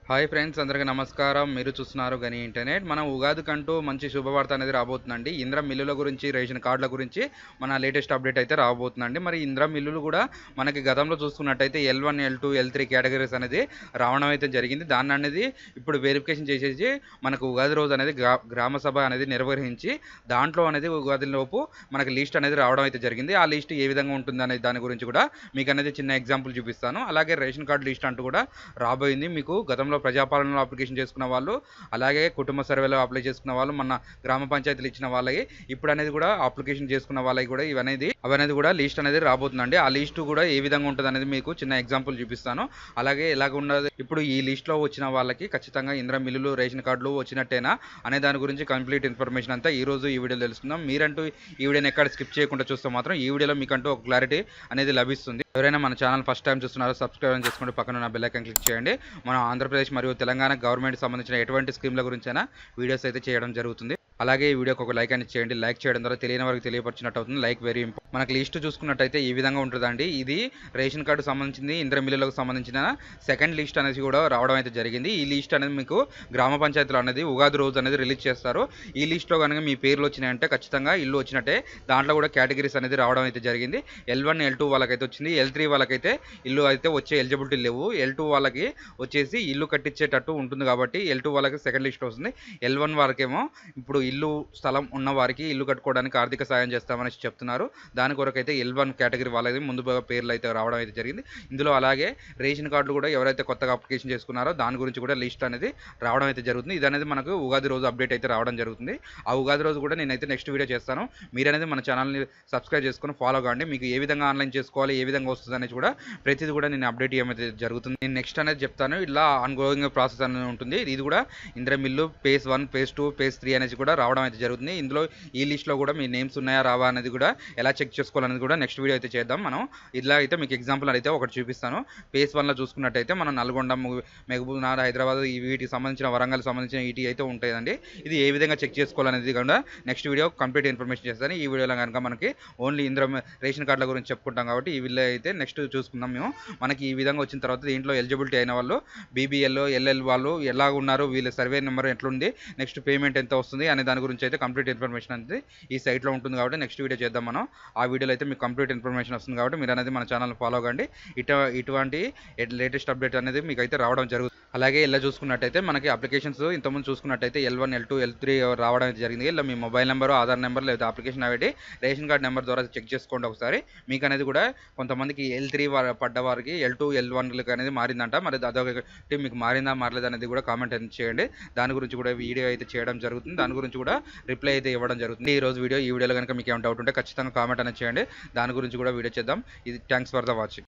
Hi friends, అందరికీ నమస్కారం. మీరు చూస్తున్నారు గని ఇంటర్నెట్. మనం ఉగాదికంటూ మంచి శుభవార్త అనేది రాబోతుందండి. ఇంద్ర మిల్లుల గురించి, రేషన్ కార్డుల గురించి మన లేటెస్ట్ అప్డేట్ అయితే రాబోతుందండి. మరి ఇంద్ర మిల్లులు కూడా మనకి గతంలో చూసుకున్నట్టయితే L1, L2, L3 కేటగిరీస్ అనేది రావడం అయితే జరిగింది. దాన్ని అనేది ఇప్పుడు వెరిఫికేషన్ చేసేసి మనకు ఉగాది రోజు అనేది గ్రామ సభ అనేది నిర్వహించి దాంట్లో అనేది ఉగాది లోపు మనకి లిస్ట్ అనేది రావడం అయితే జరిగింది. ఆ లిస్ట్ ఏ విధంగా ఉంటుంది అనే దాని గురించి కూడా మీకు అనేది చిన్న ఎగ్జాంపుల్ చూపిస్తాను. అలాగే రేషన్ కార్డు లిస్ట్ అంటూ కూడా రాబోయింది. మీకు గతంలో ప్రజాపాలనలో అప్లికేషన్ చేసుకున్న వాళ్ళు, అలాగే కుటుంబ సర్వేలో అప్లై చేసుకున్న వాళ్ళు, మన గ్రామ పంచాయతీలు ఇచ్చిన వాళ్ళకి ఇప్పుడు అనేది కూడా అప్లికేషన్ చేసుకున్న వాళ్ళకి కూడా అవనేది కూడా లిస్ట్ అనేది రాబోతుందండి. ఆ లిస్ట్ కూడా ఏ విధంగా ఉంటుంది అనేది మీకు చిన్న ఎగ్జాంపుల్ చూపిస్తాను. అలాగే ఎలాగ ఉండదు ఇప్పుడు ఈ లిస్ట్లో వచ్చిన వాళ్ళకి ఖచ్చితంగా ఇంద్ర మిల్లులు, రేషన్ కార్డులు వచ్చినట్టేనా అనే దాని గురించి కంప్లీట్ ఇన్ఫర్మేషన్ అంతా ఈ రోజు ఈ వీడియోలో తెలుసుకుందాం. మీరంటూ ఈ వీడియోని ఎక్కడ స్కిప్ చేయకుండా చూస్తే మాత్రం ఈ వీడియోలో మీకంటూ ఒక క్లారిటీ అనేది లభిస్తుంది. ఎవరైనా మన ఛానల్ ఫస్ట్ టైం చూస్తున్నారో సబ్స్క్రైబ్ చేసుకుంటే పక్కన ఉన్న బెల్ ఐకాన్ క్లిక్ చేయండి. మనం ఆంధ్రప్రదేశ్ మరియు తెలంగాణ గవర్నమెంట్ సంబంధించిన ఎటువంటి స్కీమ్ల గురించైనా వీడియోస్ అయితే చేయడం జరుగుతుంది. అలాగే ఈ వీడియోకి ఒక లైక్ అని చేయండి. లైక్ చేయడం ద్వారా తెలియని వారికి తెలియపరిచినట్టు అవుతుంది. Like very important. మనకి లిస్ట్ చూసుకున్నట్టయితే ఈ విధంగా ఉంటుందండి. ఇది రేషన్ కార్డు సంబంధించింది, ఇంద్ర మిల్లులకు సంబంధించిన సెకండ్ లిస్ట్ అనేది కూడా రావడం అయితే జరిగింది. ఈ లిస్ట్ అనేది మీకు గ్రామ పంచాయతీలో అనేది ఉగాది రోజు అనేది రిలీజ్ చేస్తారు. ఈ లిస్ట్లో కనుక మీ పేర్లు వచ్చినాయంటే ఖచ్చితంగా ఇల్లు వచ్చినట్టే. దాంట్లో కూడా కేటగిరీస్ అనేది రావడం అయితే జరిగింది. L1, L2 వాళ్ళకైతే వచ్చింది. L3 వాళ్ళకైతే ఇల్లు అయితే వచ్చే ఎలిజిబిలిటీ లేవు. L2 వాళ్ళకి వచ్చేసి ఇల్లు కట్టించేటట్టు ఉంటుంది కాబట్టి L2 వాళ్ళకి సెకండ్ లిస్ట్ వస్తుంది. L1 వారికేమో ఇప్పుడు ఇల్లు స్థలం ఉన్న వారికి ఇల్లు కట్టుకోవడానికి ఆర్థిక సాయం చేస్తామని చెప్తున్నారు. దాని కొరకైతే L1 కేటగిరీ వాళ్ళది ముందు పేర్లు అయితే రావడం అయితే జరిగింది. ఇందులో అలాగే రేషన్ కార్డులు కూడా ఎవరైతే కొత్తగా అప్లికేషన్ చేసుకున్నారో దాని గురించి కూడా లిస్ట్ అనేది రావడం అయితే జరుగుతుంది. ఇది అనేది మనకు ఉగాది రోజు అప్డేట్ అయితే రావడం జరుగుతుంది. ఆ ఉగాది రోజు కూడా నేనైతే నెక్స్ట్ వీడియో చేస్తాను. మీరనేది మన ఛానల్ని సబ్స్క్రైబ్ చేసుకుని ఫాలో కావండి. మీకు ఏ విధంగా ఆన్లైన్ చేసుకోవాలి, ఏ విధంగా వస్తుంది అనేది కూడా ప్రతిదీ కూడా నేను అప్డేట్ ఏమైతే జరుగుతుంది నేను నెక్స్ట్ అనేది చెప్తాను. ఇలా ఆన్గోయింగ్ ప్రాసెస్ అనేది ఉంటుంది. ఇది కూడా Indra mill phase 1, phase 2, phase 3 అనేది కూడా రావడం అయితే జరుగుతుంది. ఇందులో ఈ లిస్ట్లో కూడా మీ నేమ్స్ ఉన్నాయా రావా అనేది కూడా ఎలా చెక్ చేసుకోవాలనేది కూడా నెక్స్ట్ వీడియో అయితే చేద్దాం. మనం ఇలా అయితే మీకు ఎగ్జాంపుల్ అయితే ఒకటి చూపిస్తాను. phase 1లో చూసుకున్నట్టయితే మనం నల్గొండ, మహబూబ్నగర్, హైదరాబాద్ వీటికి సంబంధించిన, వరంగల్ సంబంధించిన వీటి అయితే ఉంటాయండి. ఇది ఏ విధంగా చెక్ చేసుకోవాలనేది కూడా నెక్స్ట్ వీడియో కంప్లీట్ ఇన్ఫర్మేషన్ చేస్తాను. ఈ వీడియోలో కనుక మనకి ఓన్లీ రేషన్ కార్డుల గురించి చెప్పుకుంటాం కాబట్టి ఈ వీడియో అయితే నెక్స్ట్ చూసుకుందాం. మేము మనకి ఈ విధంగా వచ్చిన తర్వాత దీంట్లో ఎలిజిబిలిటీ అయిన వాళ్ళు, BBL, LL వాళ్ళు ఎలా ఉన్నారు, వీళ్ళ సర్వే నెంబర్ ఎట్లుంది, నెక్స్ట్ పేమెంట్ ఎంత వస్తుంది అనే దాని గురించి అయితే కంప్లీట్ ఇన్ఫర్మేషన్ అనేది ఈ సైట్లో ఉంటుంది కాబట్టి నెక్స్ట్ వీడియో చేద్దాం. మనం ఆ వీడియోలో అయితే మీకు కంప్లీట్ ఇన్ఫర్మేషన్ వస్తుంది కాబట్టి మీరు అనేది మన ఛానల్ ఫాలో కండి. ఇటువంటి లేటెస్ట్ అప్డేట్ అనేది మీకు అయితే రావడం జరుగుతుంది. అలాగే ఇలా చూసుకున్నట్టయితే మనకి అప్లికేషన్స్ ఇంతకుముందు చూసుకున్నట్టయితే L1, L2, L3 రావడం అయితే జరిగింది. ఇలా మీ మొబైల్ నెంబర్, ఆధార్ నెంబర్ లేదా అప్లికేషన్ అవి రేషన్ కార్డ్ నెంబర్ ద్వారా చెక్ చేసుకోండి ఒకసారి. మీకు అనేది కూడా కొంతమందికి L3 పడ్డ వారికి L2, L1 అనేది మారిందంట. మరి అదొకటి మీకు మారిందా మారలేదు అనేది కూడా కామెంట్ చేయండి. దాని గురించి కూడా వీడియో అయితే చేయడం జరుగుతుంది. దాని గురించి కూడా రిప్లై అయితే ఇవ్వడం జరుగుతుంది. ఈ వీడియోలో కనుక మీకు ఏమైనా డౌట్ ఉంటే ఖచ్చితంగా కామెంట్ అనేది చేయండి. దాని గురించి కూడా వీడియో చేద్దాం. ఇది థ్యాంక్స్ ఫర్ ద వాచింగ్.